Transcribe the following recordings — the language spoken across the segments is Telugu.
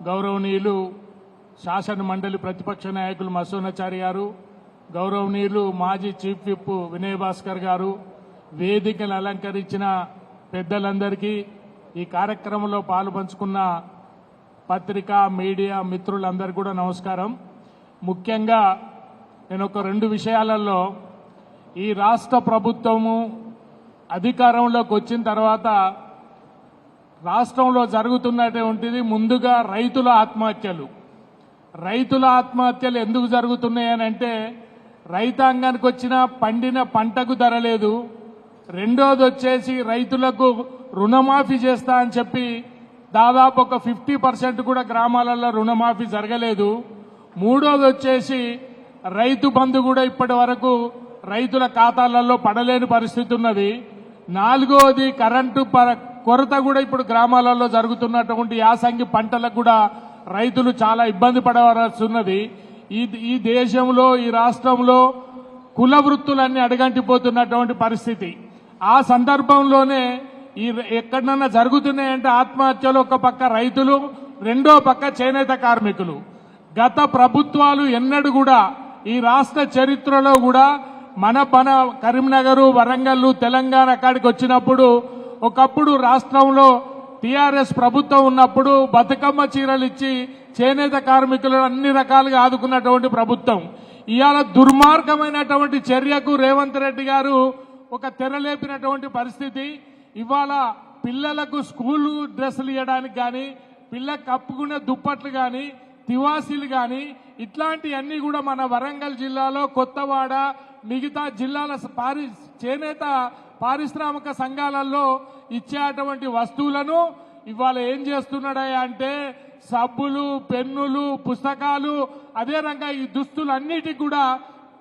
గౌరవనీయులు శాసన మండలి ప్రతిపక్ష నాయకులు మసూనాచారి గారు, గౌరవనీయులు మాజీ చీఫ్ విప్ వినయ్ భాస్కర్ గారు, వేదికను అలంకరించిన పెద్దలందరికీ, ఈ కార్యక్రమంలో పాలుపంచుకున్న పత్రికా మీడియా మిత్రులందరికీ కూడా నమస్కారం. ముఖ్యంగా నేను ఒక 2 విషయాలలో ఈ రాష్ట్ర ప్రభుత్వము అధికారంలోకి వచ్చిన తర్వాత రాష్ట్రంలో జరుగుతున్నటువంటిది ముందుగా రైతుల ఆత్మహత్యలు ఎందుకు జరుగుతున్నాయనంటే రైతాంగానికి వచ్చిన పండిన పంటకు ధర లేదు. రెండోది వచ్చేసి రైతులకు రుణమాఫీ చేస్తా అని చెప్పి దాదాపు ఒక 50% కూడా గ్రామాలలో రుణమాఫీ జరగలేదు. మూడోది వచ్చేసి రైతు బంధు కూడా ఇప్పటి వరకు రైతుల ఖాతాలలో పడలేని పరిస్థితి ఉన్నది. నాలుగోది కరెంటు కొరత కూడా ఇప్పుడు గ్రామాలలో జరుగుతున్నటువంటి యాసంగి పంటలకు కూడా రైతులు చాలా ఇబ్బంది పడవలసి ఉన్నది. ఈ దేశంలో ఈ రాష్ట్రంలో కుల వృత్తులన్నీ అడగంటిపోతున్నటువంటి పరిస్థితి. ఆ సందర్భంలోనే ఈ ఎక్కడన్నా జరుగుతున్నాయంటే ఆత్మహత్యలు ఒక పక్క రైతులు, రెండో పక్క చేనేత కార్మికులు. గత ప్రభుత్వాలు ఎన్నడూ కూడా ఈ రాష్ట్ర చరిత్రలో కూడా మన కరీంనగర్, వరంగల్, తెలంగాణ కాడికి వచ్చినప్పుడు ఒకప్పుడు రాష్ట్రంలో టీఆర్ఎస్ ప్రభుత్వం ఉన్నప్పుడు బతుకమ్మ చీరలు ఇచ్చి చేనేత కార్మికులను అన్ని రకాలుగా ఆదుకున్నటువంటి ప్రభుత్వం. ఇవాళ దుర్మార్గమైనటువంటి చర్యకు రేవంత్ రెడ్డి గారు ఒక తెరలేపినటువంటి పరిస్థితి. ఇవాళ పిల్లలకు స్కూల్ డ్రెస్సులు ఇవ్వడానికి కానీ, పిల్లలకు కప్పుకునే దుప్పట్లు కానీ, తివాసీలు కానీ ఇట్లాంటివన్నీ కూడా మన వరంగల్ జిల్లాలో కొత్తవాడ, మిగతా జిల్లాల చేనేత పారిశ్రామిక సంఘాలలో ఇచ్చేటువంటి వస్తువులను ఇవాళ ఏం చేస్తున్నాడయ్యా అంటే సబ్బులు, పెన్నులు, పుస్తకాలు, అదే రంగా ఈ దుస్తులన్నిటికీ కూడా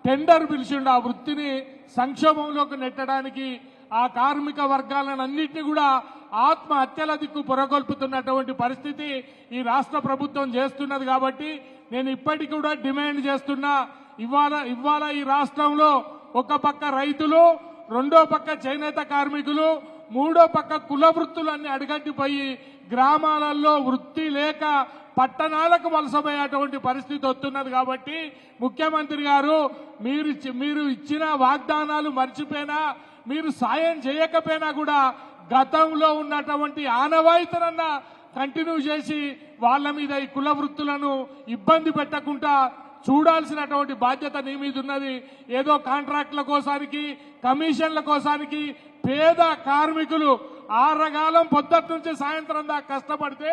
టెండర్ పిలిచిండు. ఆ వృత్తిని సంక్షోభంలోకి నెట్టడానికి ఆ కార్మిక వర్గాలను అన్నింటినీ కూడా ఆత్మహత్యల దిక్కు పొరగొల్పుతున్నటువంటి పరిస్థితి ఈ రాష్ట్ర ప్రభుత్వం చేస్తున్నది. కాబట్టి నేను ఇప్పటికీ కూడా డిమాండ్ చేస్తున్నా, ఇవాళ ఈ రాష్ట్రంలో ఒక పక్క రైతులు, రెండో పక్క చేనేత కార్మికులు, మూడో పక్క కుల వృత్తులన్నీ అడగట్టిపోయి గ్రామాలలో వృత్తి లేక పట్టణాలకు వలసపోయేటువంటి పరిస్థితి వస్తున్నది. కాబట్టి ముఖ్యమంత్రి గారు మీరు ఇచ్చిన వాగ్దానాలు మర్చిపోయినా, మీరు సాయం చేయకపోయినా కూడా గతంలో ఉన్నటువంటి ఆనవాయితనన్నా కంటిన్యూ చేసి వాళ్ళ మీద ఈ కుల వృత్తులను ఇబ్బంది పెట్టకుండా చూడాల్సినటువంటి బాధ్యత నీ మీద ఉన్నది. ఏదో కాంట్రాక్టుల కోసానికి, కమిషన్ల కోసానికి పేద కార్మికులు ఆరగాలం పొద్దుటి నుంచి సాయంత్రం దాకా కష్టపడితే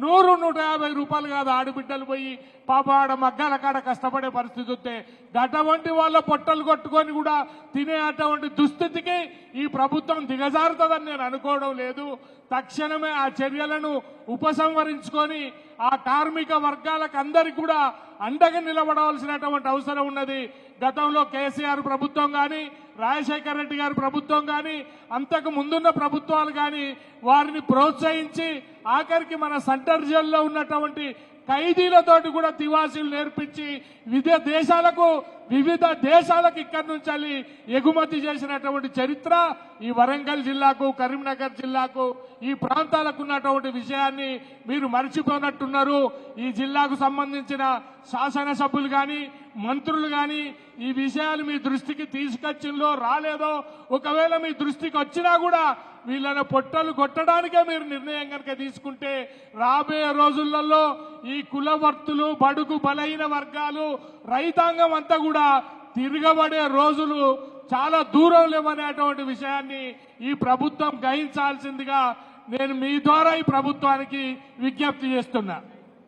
100-150 రూపాయలు కాదు ఆడబిడ్డలు పోయి పాప ఆడ మగ్గాల కాడ కష్టపడే పరిస్థితి వస్తే అటువంటి వాళ్ళ పొట్టలు కొట్టుకొని కూడా తినే అటువంటి దుస్థితికి ఈ ప్రభుత్వం దిగజారుతుందని నేను అనుకోవడం లేదు. తక్షణమే ఆ చర్యలను ఉపసంహరించుకొని ఆ కార్మిక వర్గాలకు అందరికీ కూడా అండగా నిలబడవలసినటువంటి అవసరం ఉన్నది. గతంలో కేసీఆర్ ప్రభుత్వం కానీ, రాజశేఖర రెడ్డి గారి ప్రభుత్వం కానీ, అంతకు ముందున్న ప్రభుత్వాలు కానీ వారిని ప్రోత్సహించి ఆఖరికి మన సెంటర్ జైల్లో ఉన్నటువంటి ఖైదీలతోటి కూడా తివాసీలు నేర్పించి వివిధ దేశాలకు ఇక్కడి నుంచి ఎగుమతి చేసినటువంటి చరిత్ర ఈ వరంగల్ జిల్లాకు, కరీంనగర్ జిల్లాకు, ఈ ప్రాంతాలకు ఉన్నటువంటి విషయాన్ని మీరు మర్చిపోనట్టున్నారు. ఈ జిల్లాకు సంబంధించిన శాసనసభ్యులు కానీ, మంత్రులు కానీ ఈ విషయాలు మీ దృష్టికి తీసుకొచ్చిందో రాలేదో, ఒకవేళ మీ దృష్టికి వచ్చినా కూడా వీళ్ళని పొట్టలు కొట్టడానికే మీరు నిర్ణయం కనుక తీసుకుంటే రాబోయే రోజులలో ఈ కులవర్తులు, బడుగు బలహీన వర్గాలు, రైతాంగం అంతా కూడా తిరగబడే రోజులు చాలా దూరం లేవనేటువంటి విషయాన్ని ఈ ప్రభుత్వం గ్రహించాల్సిందిగా నేను మీ ద్వారా ఈ ప్రభుత్వానికి విజ్ఞప్తి చేస్తున్నా.